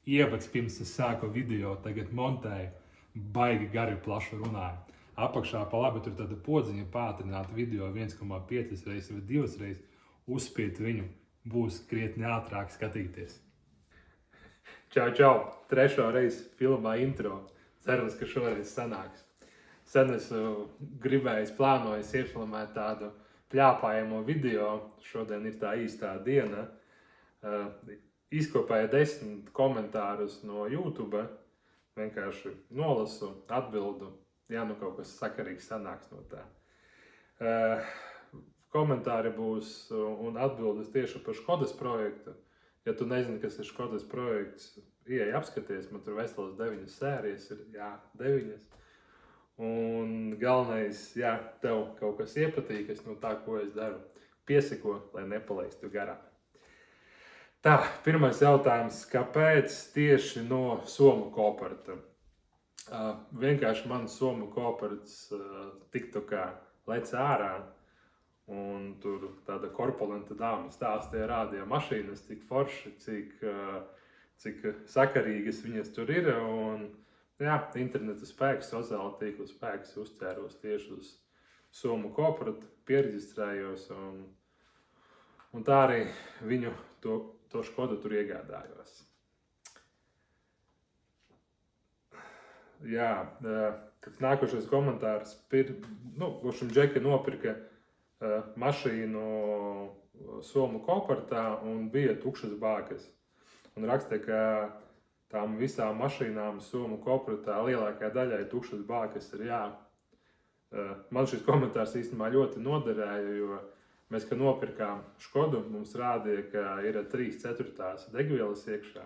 ievads pirms es sāku video, tagad montēju, baigi gari plašu runāju. Apakšā pa labi tur tāda podziņa pātrināt video 1,5 reizes vai 2 reizes, uzspiet viņu, būs krietni ātrāk skatīties. Čau, čau! Trešo reizi filmā intro. Cerams, ka šoreiz sanāks. Sen esmu gribējis, plānojis iefilmēt tādu pļāpājamo video. Šodien ir tā īstā diena. Izkopēju 10 komentārus no YouTube. Vienkārši nolasu, atbildu. Jā, nu kaut kas sakarīgs sanāks no tā. Komentāri būs un atbildes tieši par Škodas projektu. Ja tu nezini, kas ir Škodas projekts, ieej apskaties, man tur veselas 9 sērijas ir, jā, 9. Un galvenais, ja tev kaut kas iepatīkas no tā, ko es daru, pieseko, lai nepalaistu garām. Tā, pirmais jautājums, kāpēc tieši no Somu kooperata? Vienkārši man Somu kooperats TikTokā lec ārā, un tur tāda korpulenta dāma stāstīja, rādīja mašīnas, cik forši, cik sakarīgas viņas tur ir, un jā, interneta spēks, sociāla tīkla spēks uzķēros tieši uz Somu kooperatu, pieregistrējos, un tā arī viņu to Škodu tur iegādājos. Jā, tad nākošais komentārs, kuršam Džeki nopirka mašīnu Somu kooperatā un bija tukšas bākas. Un rakstīja, ka tām visām mašīnām Somu kooperatā lielākajai daļai tukšas bākas ir jā. Man šis komentārs īstenībā ļoti noderēja, jo mēs, kad nopirkām Škodu, mums rādīja, ka ir 3/4 degvielas iekšā.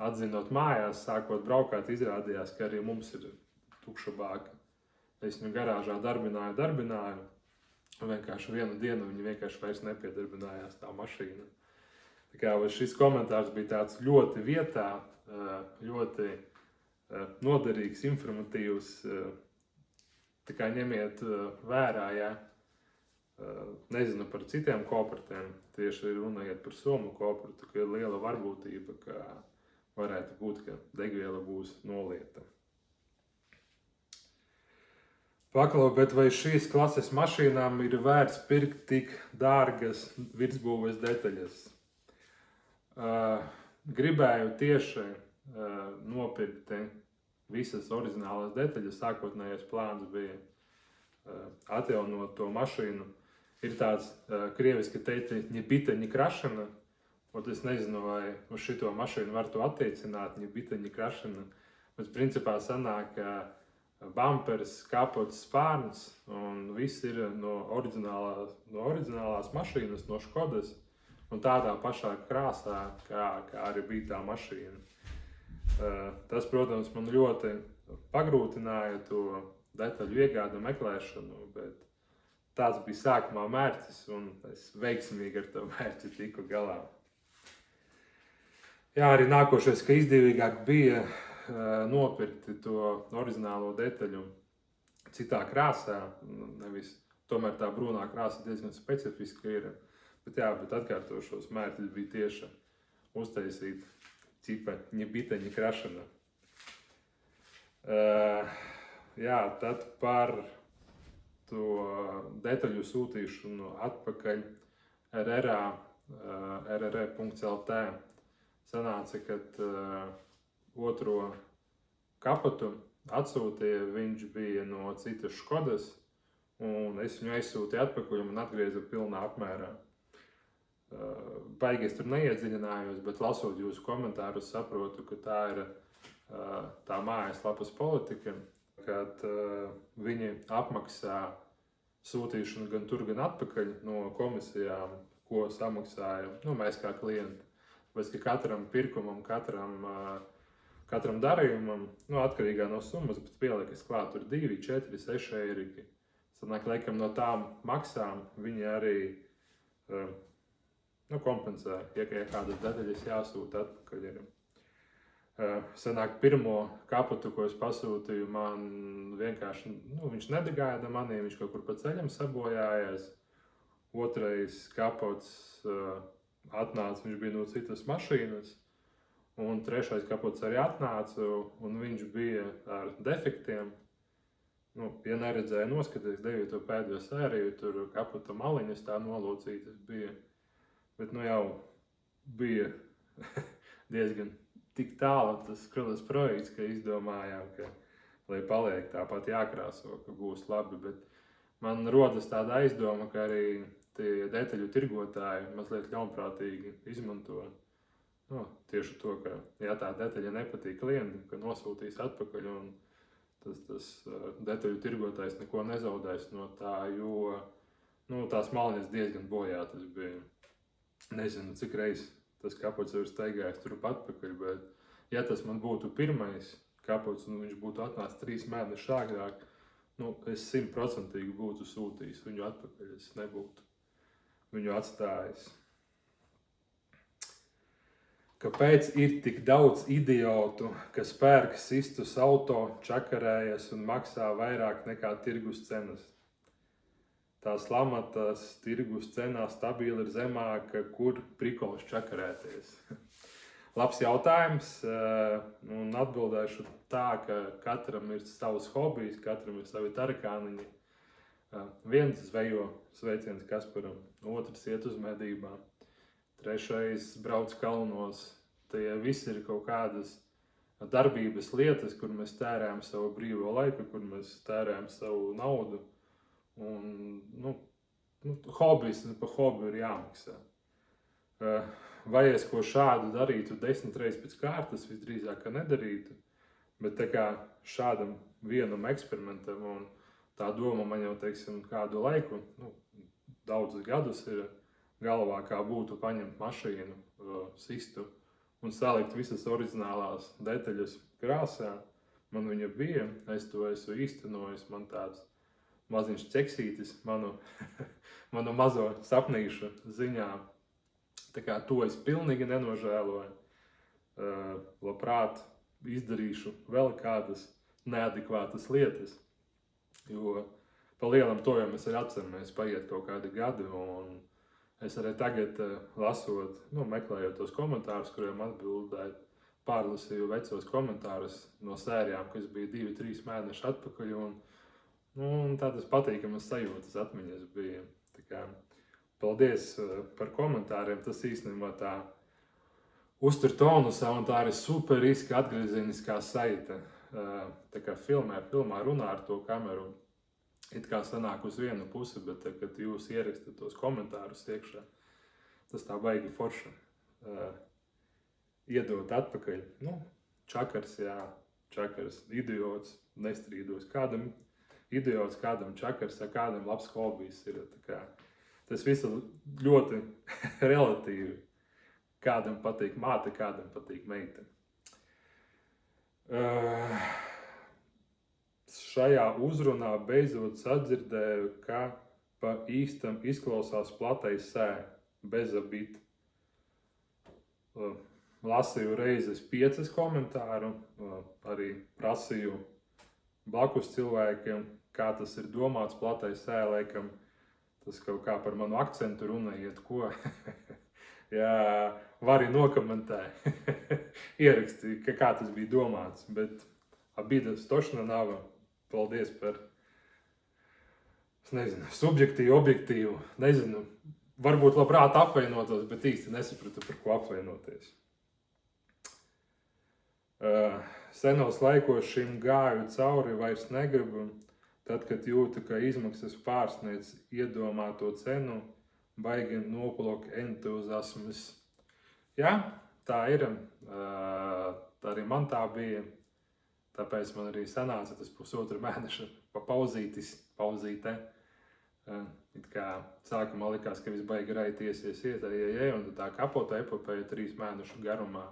Atzinot mājās, sākot braukāt, izrādījās, ka arī mums ir tukša bāka. Es viņu garāžā darbināju, un vienkārši vienu dienu viņa vienkārši vairs nepiedarbinājās tā mašīna. Tā kā šis komentārs bija tāds ļoti vietā, ļoti noderīgs, informatīvs. Tā kā ņemiet vērā, ja nezinu par citiem kooperatiem, tieši runājot par Somu kooperatu, ka ir liela varbūtība, ka varētu būt, ka degviela būs nolieta. Paklau, bet vai šīs klases mašīnām ir vērts pirkt tik dārgas virsbūves detaļas? Gribēju tieši nopirkt visas oriģinālās detaļas, sākotnējais plāns bija atjaunot to mašīnu. Ir tāds krieviski teikti, ni bita, ni krašana, un es nezinu, vai uz šito mašīnu var to attiecināt, ni bita, ni krašana, bet principā sanāk, ka bumpers, kapots, spārns, un viss ir no oriģinālās mašīnas, no Škodas, un tādā pašā krāsā, kā arī bija tā mašīna. Tas, protams, man ļoti pagrūtināja to detaļu iegādu meklēšanu, bet tāds bija sākumā mērķis, un es veiksmīgi ar to mērķi tiku galā. Jā, arī nākošais, ka izdevīgāk bija nopirkti to oriģinālo detaļu citā krāsā, nevis tomēr tā brūnā krāsa diezgan specifiska ir, bet atkārtošos mērķis bija tieši uztaisīt cipa ni bita, ni krašana. Jā, tad par to detaļu sūtīšanu atpakaļ rr.lt sanāca, kad otro kapotu atsūtīja, viņš bija no citas Škodas, un es viņu aizsūtīju atpakaļ un man atgrieza pilnā apmērā. Baigi es tur neiedziļinājos, bet lasot jūsu komentārus saprotu, ka tā ir tā mājaslapas politika, kad viņi apmaksā sūtīšanu gan tur, gan atpakaļ no komisijām, ko samaksāja mēs kā klienti. Bet ka katram pirkumam, katram darījumam, atkarīgā no summas, bet pielikas klāt tur 2, 4, 6 eiriki. Sanāk, laikam no tām maksām viņi arī kompensē, ja kādas detaļas jāsūta atpakaļ. Sanāk, pirmo kapotu, ko es pasūtīju, man vienkārši, viņš nedegāja manī, viņš kaut kur pa ceļam sabojājās. Otrais kapots atnāca, viņš bija no citas mašīnas, un trešais kapots arī atnāca, un viņš bija ar defektiem. Nu, ja neredzēju, noskaties 9. pēdējo sēriju, tur kapota maliņas tā nolocītas bija, bet nu jau bija diezgan tik tālu tas skrulas projekts, ka izdomājām, ka, lai paliek tāpat jākrāso, ka būs labi, bet man rodas tāda aizdoma, ka arī tie detaļu tirgotāji mazliet ļaunprātīgi izmanto tieši to, ka ja tā detaļa nepatīk klientam, ka nosūtīs atpakaļ un tas detaļu tirgotājs neko nezaudēs no tā, jo tās maliņas diezgan bojātas bija. Nezinu, cik reiz tas kapots ir staigājis turp atpakaļ, bet ja tas man būtu pirmais kapots un viņš būtu atnācis 3 mēnešus agrāk, es 100% būtu sūtījis viņu atpakaļ, es nebūtu viņu atstājis. Kāpēc ir tik daudz idiotu, kas pērk sistus auto, čakarējas un maksā vairāk nekā tirgus cenas? Tās lamatas tirgus cenā stabili ir zemāka, kur prikols čakarēties? Labs jautājums, un atbildēšu tā, ka katram ir savs hobijs, katram ir savi tarakāniņi. Viens zvejo, sveiciens Kasparam, otrs iet uz medībām. Trešais brauc kalnos. Tie visi ir kaut kādas darbības lietas, kur mēs tērējam savu brīvo laiku, kur mēs tērējam savu naudu. Un, hobijs par hobiju ir jāmaksā. Vai es ko šādu darītu 10 reizes pēc kārtas, visdrīzāk, ka nedarītu. Bet tā kā šādam vienam eksperimentam, un tā doma man jau, teiksim, kādu laiku, daudzus gadus ir galvā, kā būtu paņemt mašīnu, sistu un salikt visas oriģinālās detaļas krāsā. Man viņa bija, es to esmu īstenojis, man tāds maziņš ķeksītis manu mazo sapnīšu ziņā. Tā kā to es pilnīgi nenožēloju. Labprāt izdarīšu vēl kādas neadekvātas lietas, jo pa lielam to jau mēs arī atceramies, paiet kaut kādi gadi, un es arī tagad lasot, meklējot tos komentārus, kuriem atbildēt, pārlasīju vecos komentārus no sērijām, kas bija 2-3 mēneši atpakaļ, un tādas patīkamas sajūtas atmiņas bija. Tā kā, paldies par komentāriem, tas īstenībā tā uztur tonusā, un tā arī superiska atgriezeniskā saite. Tā kā filmā runā ar to kameru, it kā sanāk uz vienu pusi, bet kad jūs ierakstat tos komentārus iekšā, tas tā baigi forša. Iedot atpakaļ. Čakars, jā, čakars, idiots, nestrīdos. Kādam idiots, kādam čakars, kādam labs hobijs ir. Tas viss ļoti relatīvi. Kādam patīk māte, kādam patīk meita. Šajā uzrunā beidzot sadzirdēju, ka pa īstam izklausās platais sē, bezabit. Lasīju reizes 5 komentāru, arī prasīju blakus cilvēkiem, kā tas ir domāts platais sē, laikam tas kaut kā par manu akcentu runājiet, ko. Jā, vari nokomentē, ierakstīja, kā tas bija domāts, bet abidas tošna nav. Paldies par, subjektīvu, objektīvu, varbūt labprāt apvainotos, bet īsti nesapratu, par ko apvainoties. Senos laikos šim gāju cauri, vairs negribu, tad, kad jūtu, ka izmaksas pārsniedz iedomāto cenu, baigi noplok entuziasmas. Jā, tā ir, arī man tā bija. Tāpēc man arī sanāca tas 1,5 mēneša pauzīte. It kā sākumā likās, ka viss baigi raities un tā kapota epopēja 3 mēnešu garumā.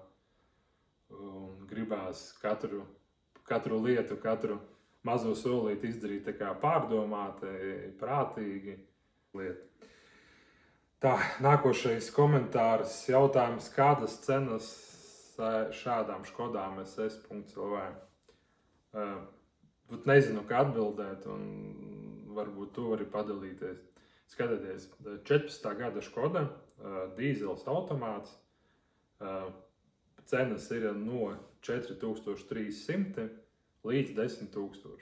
Un gribās katru lietu, katru mazo solīti izdarīt tā kā pārdomāti, prātīgi lietu. Tā, nākošais komentārs, jautājums, kādas cenas šādām Škodām SS.lv? Nezinu, kā atbildēt, un varbūt tu vari padalīties. Skatieties, 14. gada Škoda, dīzels automāts, cenas ir no 4300 līdz 10 000.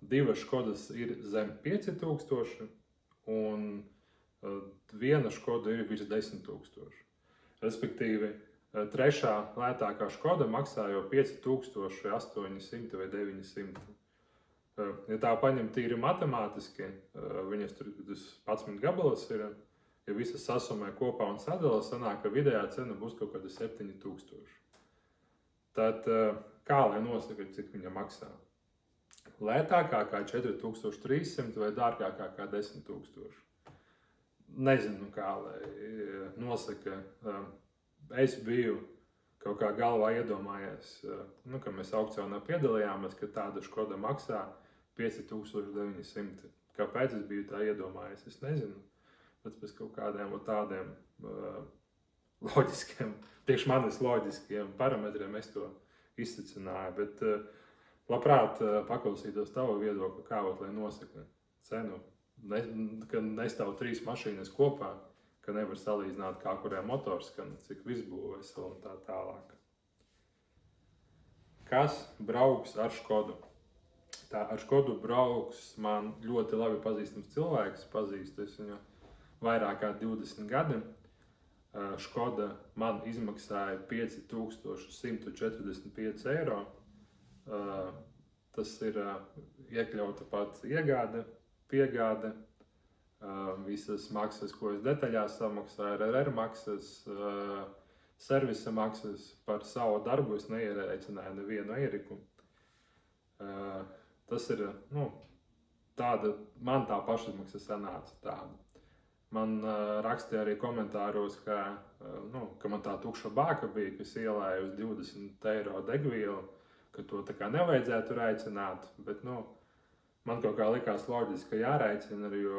Divas Škodas ir zem 5000 un viena Škoda ir virs 10 000. Respektīvi, trešā lētākā Škoda maksā jau 5800 vai 900. Ja tā paņem tīri matemātiski, viņas tur 11 gabalas ir, ja visas sasumē kopā un sadala, sanāk, ka vidējā cena būs kaut kāda 7000. Tad kā lai nosaka, cik viņa maksā? Lētākā kā 4300 vai dārgākā kā 10 000. Nezinu, kā lai nosaka. Es biju kaut kā galvā iedomājies, ka mēs aukcionā piedalījāmies, ka tāda Škoda maksā 5900. Kāpēc es biju tā iedomājies? Es nezinu. Bet pēc kaut kādiem tādiem loģiskiem, priekš manis loģiskiem parametriem es to izsacināju. Bet labprāt paklausītos tavu viedokli, kā lai nosaka cenu, ka nestāv 3 mašīnas kopā, ka nevar salīdzināt, kā kurē motors skan, cik visbūvēs un tā tālāk. Kas brauks ar Škodu? Tā ar Škodu brauks man ļoti labi pazīstams cilvēks, pazīstu es viņu vairāk kā 20 gadi. Škoda man izmaksāja 5145 eiro. Tas ir iekļauta pat iegāde, piegāde, visas maksas, ko es detaļās samaksāju, RR maksas, servisa maksas. Par savu darbu es neierēķināju nevienu eiriku. Tas ir, man tā pašizmaksa sanāca tāda. Man rakstīja arī komentāros, ka man tā tukša bāka bija, kas ielēja uz 20 eiro degvielu, ka to tā kā nevajadzētu rēķināt, bet man kaut kā likās loģiski, ka jārēķina arī, jo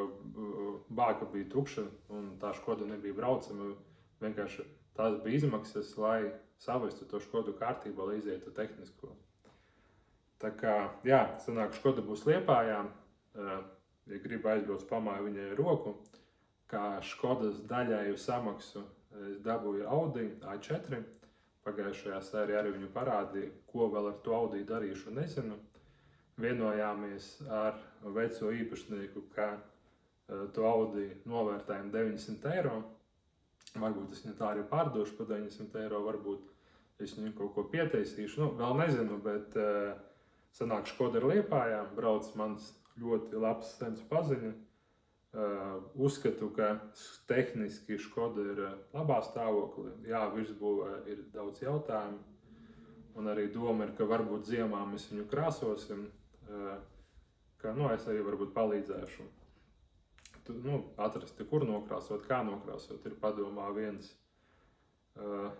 bāka bija tukša un tā Škoda nebija braucama. Vienkārši tās bija izmaksas, lai savestu to Škodu kārtībā, lai izietu tehnisko. Tā kā, jā, sanāk, Škoda būs Liepājā, ja grib aizbrauc pamāju viņai roku, kā Škodas daļēju samaksu es dabūju Audi A4. Pagājušajā sērijā arī viņu parādīja, ko vēl ar to Audi darīšu, nezinu. Vienojāmies ar veco īpašnieku, ka to Audi novērtējam 900 eiro. Varbūt es viņu tā arī pārdošu par 900 eiro, varbūt es viņu kaut ko pietaisīšu. Vēl nezinu, bet sanāk, Škoda ir Liepājā, brauc mans ļoti labs sens paziņa. Uzskatu, ka tehniski Škoda ir labā stāvoklī. Jā, virsbūvē ir daudz jautājumu. Un arī doma ir, ka varbūt ziemā mēs viņu krāsosim, ka es arī varbūt palīdzēšu atrast, kur nokrāsot, kā nokrāsot. Ir padomā viens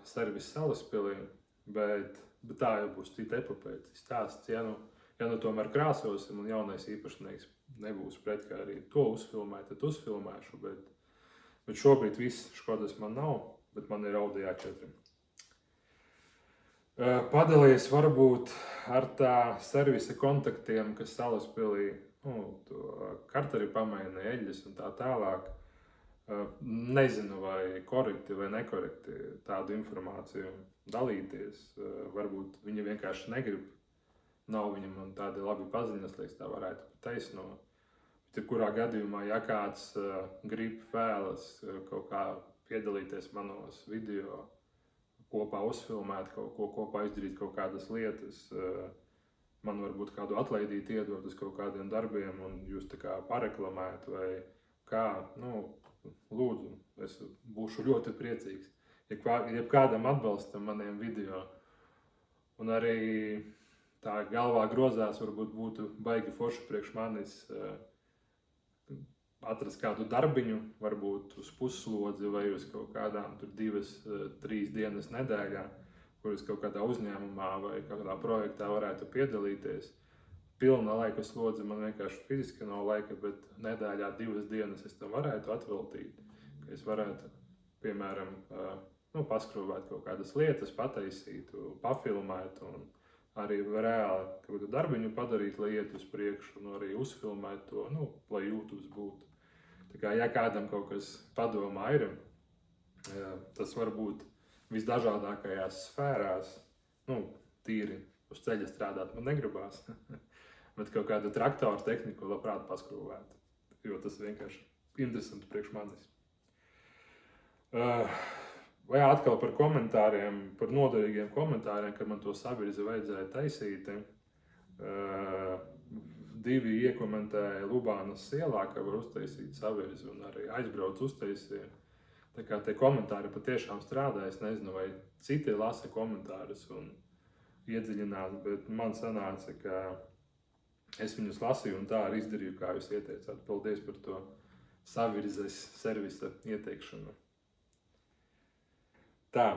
servis Salaspilī, bet tā jau būs cita epopēja. Stāsts, ja tomēr krāsosim un jaunais īpašnieks nebūs pret, kā arī to uzfilmēt, tad uzfilmēšu, bet šobrīd viss Škodas man nav, bet man ir Audi A4. Padalījies varbūt ar tā servisa kontaktiem, kas Salaspilī, to karteri pamaina, eļļas un tā tālāk. Nezinu, vai korekti vai nekorekti tādu informāciju dalīties. Varbūt viņi vienkārši negrib. Nav viņam tādi labi paziņas, lai tā varētu taisnot. Bet kurā gadījumā, ja kāds grib vēlas kaut kā piedalīties manos video, kopā uzfilmēt kaut ko, kopā izdarīt kaut kādas lietas, man varbūt kādu atlaidīt iedot uz kaut kādiem darbiem un jūs tā kā pareklamēt vai kā, lūdzu, es būšu ļoti priecīgs, ja kādam atbalstam maniem video. Un arī tā galvā grozās varbūt būtu baigi forši priekš manis atrast kādu darbiņu, varbūt uz pusslodzi vai uz kaut kādām 2-3 dienas nedēļā, kuras kaut kādā uzņēmumā vai kādā projektā varētu piedalīties. Pilna laika slodze man vienkārši fiziski nav laika, bet nedēļā 2 dienas es tam varētu atveltīt, ka es varētu, piemēram, paskrūvēt kaut kādas lietas, pataisīt, pafilmēt un arī reāli kādu darbiņu padarīt, lai iet uz priekšu un arī uzfilmēt to, lai YouTube būtu. Tā kā, ja kādam kaut kas padomā ir, tas var būt visdažādākajās sfērās, nu, tīri uz ceļa strādāt man negribās, bet kaut kādu traktoru tehniku labprāt paskrūvētu, jo tas vienkārši interesanti priekš manis. Vai atkal par komentāriem, par noderīgiem komentāriem, kad man to savirzi vajadzēja taisīt. 2 iekomentēja Lubānas ielā, ka var uztaisīt savirzi, un arī aizbrauc uztaisīja. Tā kā tie komentāri patiešām strādā, es nezinu, vai citi lasa komentārus un iedziļinās, bet man sanāca, ka es viņus lasīju un tā arī izdarīju, kā jūs ieteicāt. Paldies par to savirzes servisa ieteikšanu. Tā,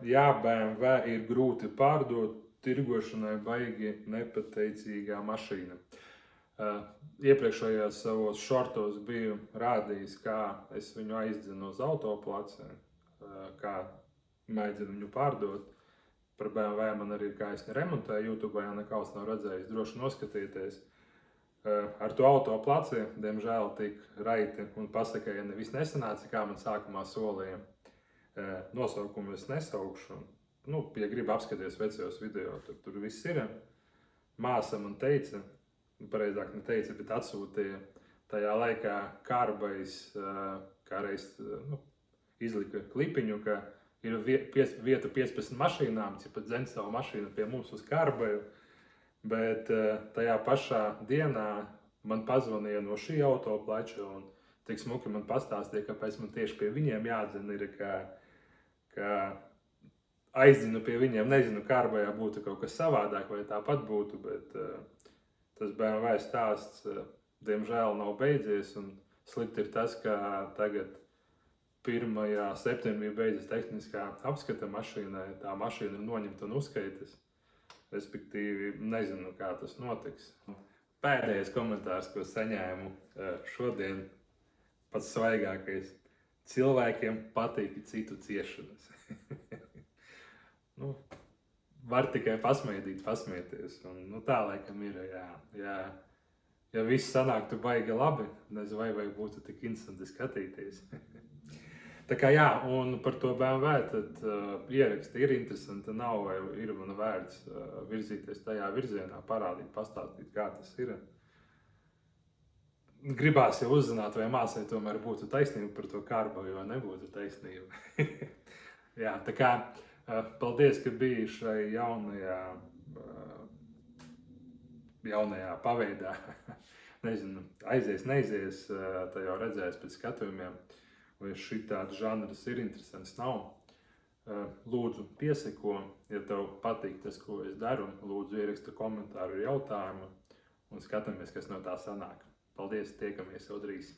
jā, BMW ir grūti pārdot, tirgošanai baigi nepateicīgā mašīna. Iepriekšējos savos šortos biju rādījis, kā es viņu aizdinu uz autoplaci, kā mēģinu viņu pārdot. Par BMW man arī ir, kā es remontēju YouTube, ja nekāds nav redzējis, droši noskatīties. Ar to autoplaci, diemžēl, tik raiti un pasaka, ja nevis nesanāca, kā man sākumā solīja. Nosaukumu es nesaukšu. Nu, ja gribu apskaties vecajos video, tur viss ir. Māsa man teica, pareizāk neteica, bet atsūtīja tajā laikā Kārbais, kā reiz izlika klipiņu, ka ir vieta 15 mašīnām, cipat dzen savu mašīnu pie mums uz Kārbaju, bet tajā pašā dienā man pazvanīja no šī autoplača un tik smuki man pastāstīja, kāpēc man tieši pie viņiem jādzen ir, ka aizdzinu pie viņiem, nezinu, Kārbajā būtu kaut kas savādāk vai tāpat būtu, bet tas BMW stāsts, diemžēl, nav beidzies, un slikti ir tas, ka tagad 1. septembrī beidzas tehniskā apskata mašīnai, tā mašīna ir noņemta un uzskaitas, respektīvi nezinu, kā tas notiks. Pēdējais komentārs, ko saņēmu šodien, pats svaigākais. Cilvēkiem patīk citu ciešanas. Var tikai pasmieties, un tā laikam ir, jā. Ja viss sanāktu baigi labi, nezinu, vai būtu tik interesanti skatīties. Tā kā jā, un par to BMW tad ieraksti ir interesanti, nav vai ir man vērts virzīties tajā virzienā, parādīt, pastāstīt, kā tas ir. Gribās jau uzzināt, vai māsai tomēr būtu taisnība par to Kārbaju, vai nebūtu taisnība. Jā, tā kā paldies, ka biji šai jaunajā paveidā. Nezinu, aizies, neizies, tā jau redzēs pēc skatījumiem, vai šitāds žanrs ir interesants, nav. Lūdzu, pieseko, ja tev patīk tas, ko es daru, lūdzu ieraksta komentāru ar jautājumu un skatāmies, kas no tā sanāk. Paldies, tiekamies jau drīz!